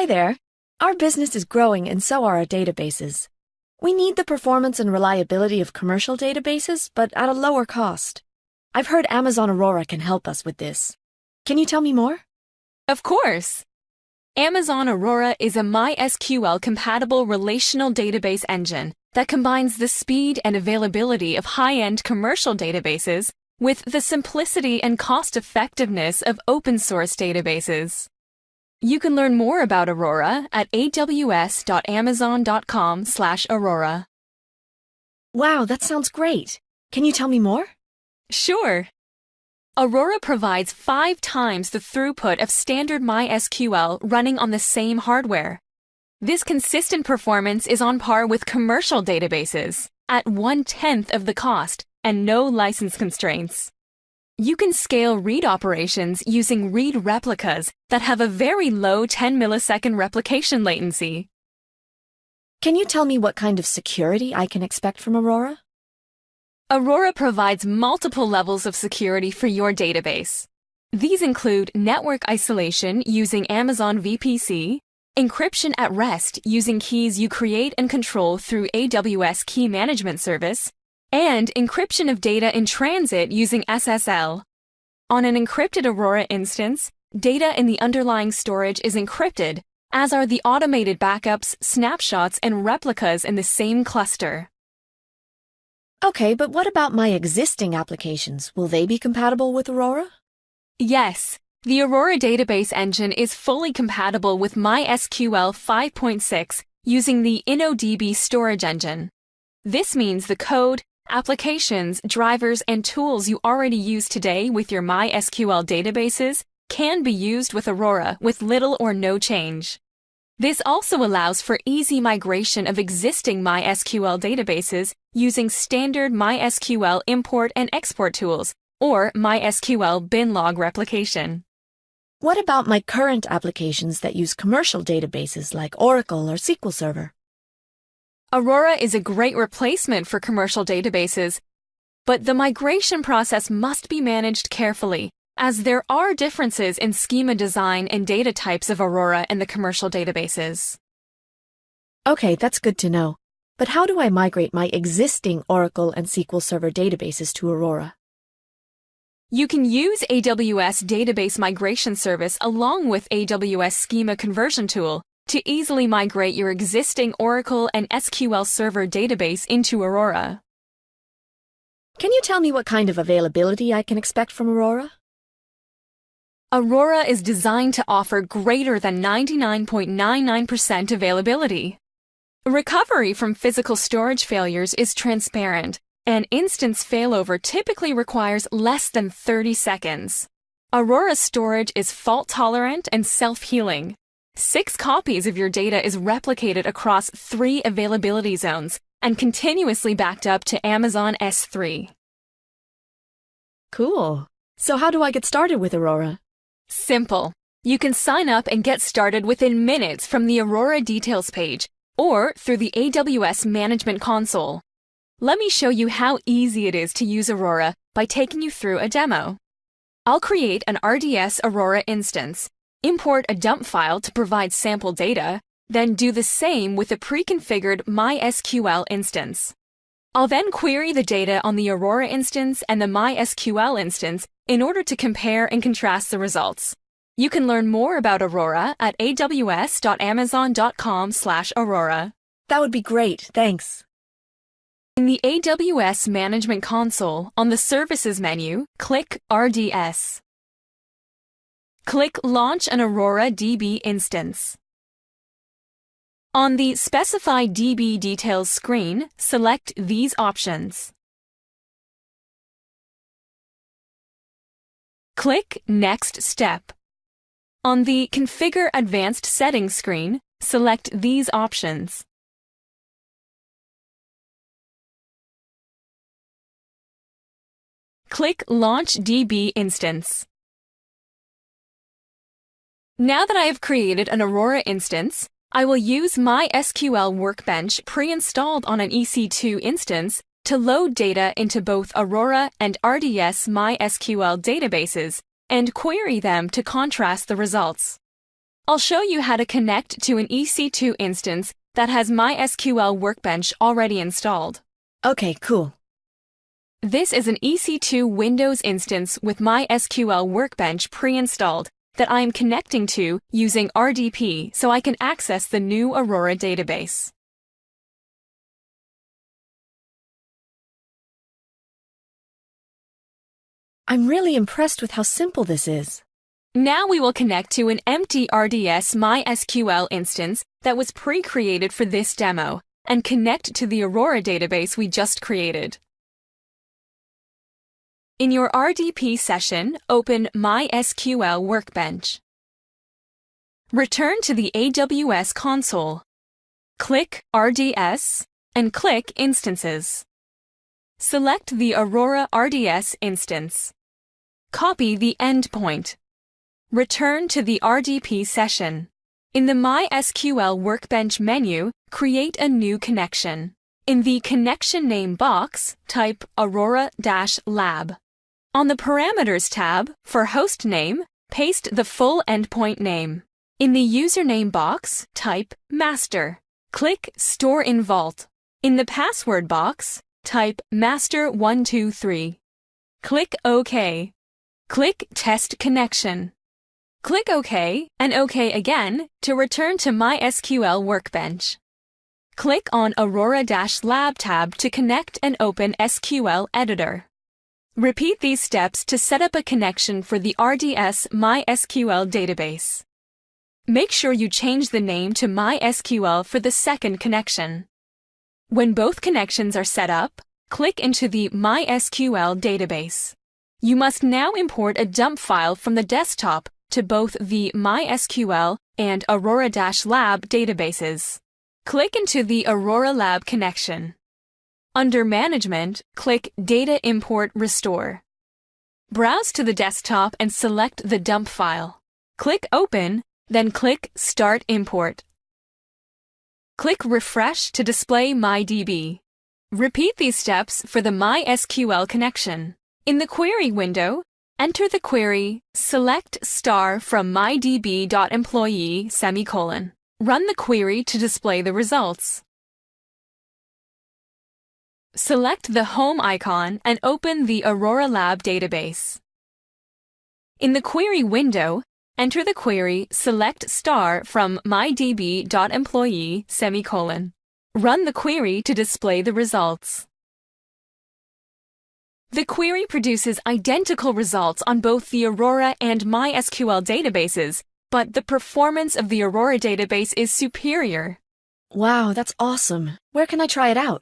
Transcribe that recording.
Hi there. Our business is growing and so are our databases. We need the performance and reliability of commercial databases, but at a lower cost. I've heard Amazon Aurora can help us with this. Can you tell me more? Of course! Amazon Aurora is a MySQL-compatible relational database engine that combines the speed and availability of high-end commercial databases with the simplicity and cost-effectiveness of open-source databases. You can learn more about Aurora at aws.amazon.com/Aurora. Wow, that sounds great. Can you tell me more? Sure. Aurora provides 5 times the throughput of standard MySQL running on the same hardware. This consistent performance is on par with commercial databases at 1/10 of the cost and no license constraints. You can scale read operations using read replicas that have a very low 10 millisecond replication latency. Can you tell me what kind of security I can expect from Aurora? Aurora provides multiple levels of security for your database. These include network isolation using Amazon VPC, encryption at rest using keys you create and control through AWS Key Management Service, and encryption of data in transit using SSL. On an encrypted Aurora instance, data in the underlying storage is encrypted, as are the automated backups, snapshots, and replicas in the same cluster. Okay, but what about my existing applications? Will they be compatible with Aurora? Yes, the Aurora database engine is fully compatible with MySQL 5.6 using the InnoDB storage engine. This means the code, applications, drivers, and tools you already use today with your MySQL databases can be used with Aurora with little or no change. This also allows for easy migration of existing MySQL databases using standard MySQL import and export tools, or MySQL bin log replication. What about my current applications that use commercial databases like Oracle or SQL Server? Aurora is a great replacement for commercial databases, but the migration process must be managed carefully, as there are differences in schema design and data types of Aurora and the commercial databases. Okay, that's good to know. But how do I migrate my existing Oracle and SQL Server databases to Aurora? You can use AWS Database Migration Service along with AWS Schema Conversion Tool to easily migrate your existing Oracle and SQL Server database into Aurora. Can you tell me what kind of availability I can expect from Aurora? Aurora is designed to offer greater than 99.99% availability. Recovery from physical storage failures is transparent, and instance failover typically requires less than 30 seconds. Aurora storage is fault-tolerant and self-healing. 6 copies of your data is replicated across 3 availability zones and continuously backed up to Amazon S3. Cool. So how do I get started with Aurora? Simple. You can sign up and get started within minutes from the Aurora details page or through the AWS Management Console. Let me show you how easy it is to use Aurora by taking you through a demo. I'll create an RDS Aurora instance, import a dump file to provide sample data, then do the same with a pre-configured MySQL instance. I'll then query the data on the Aurora instance and the MySQL instance in order to compare and contrast the results. You can learn more about Aurora at aws.amazon.com/Aurora. That would be great, thanks. In the AWS Management Console, on the Services menu, click RDS. Click Launch an Aurora DB instance. On the Specify DB Details screen, select these options. Click Next Step. On the Configure Advanced Settings screen, select these options. Click Launch DB Instance. Now that I have created an Aurora instance, I will use MySQL Workbench pre-installed on an EC2 instance to load data into both Aurora and RDS MySQL databases and query them to contrast the results. I'll show you how to connect to an EC2 instance that has MySQL Workbench already installed. Okay, cool. This is an EC2 Windows instance with MySQL Workbench pre-installed that I am connecting to using RDP so I can access the new Aurora database. I'm really impressed with how simple this is. Now we will connect to an empty RDS MySQL instance that was pre-created for this demo and connect to the Aurora database we just created. In your RDP session, open MySQL Workbench. Return to the AWS console. Click RDS and click Instances. Select the Aurora RDS instance. Copy the endpoint. Return to the RDP session. In the MySQL Workbench menu, create a new connection. In the connection name box, type Aurora-lab. On the Parameters tab, for host name, paste the full endpoint name. In the username box, type master. Click Store in Vault. In the password box, type master123. Click OK. Click Test Connection. Click OK and OK again to return to MySQL Workbench. Click on Aurora-lab tab to connect and open SQL Editor. Repeat these steps to set up a connection for the RDS MySQL database. Make sure you change the name to MySQL for the second connection. When both connections are set up, click into the MySQL database. You must now import a dump file from the desktop to both the MySQL and Aurora-lab databases. Click into the Aurora Lab connection. Under Management, click Data Import Restore. Browse to the desktop and select the dump file. Click Open, then click Start Import. Click Refresh to display MyDB. Repeat these steps for the MySQL connection. In the Query window, enter the query select star from mydb.employee semicolon. Run the query to display the results. Select the Home icon and open the Aurora Lab database. In the Query window, enter the query select star from mydb.employee semicolon. Run the query to display the results. The query produces identical results on both the Aurora and MySQL databases, but the performance of the Aurora database is superior. Wow, that's awesome. Where can I try it out?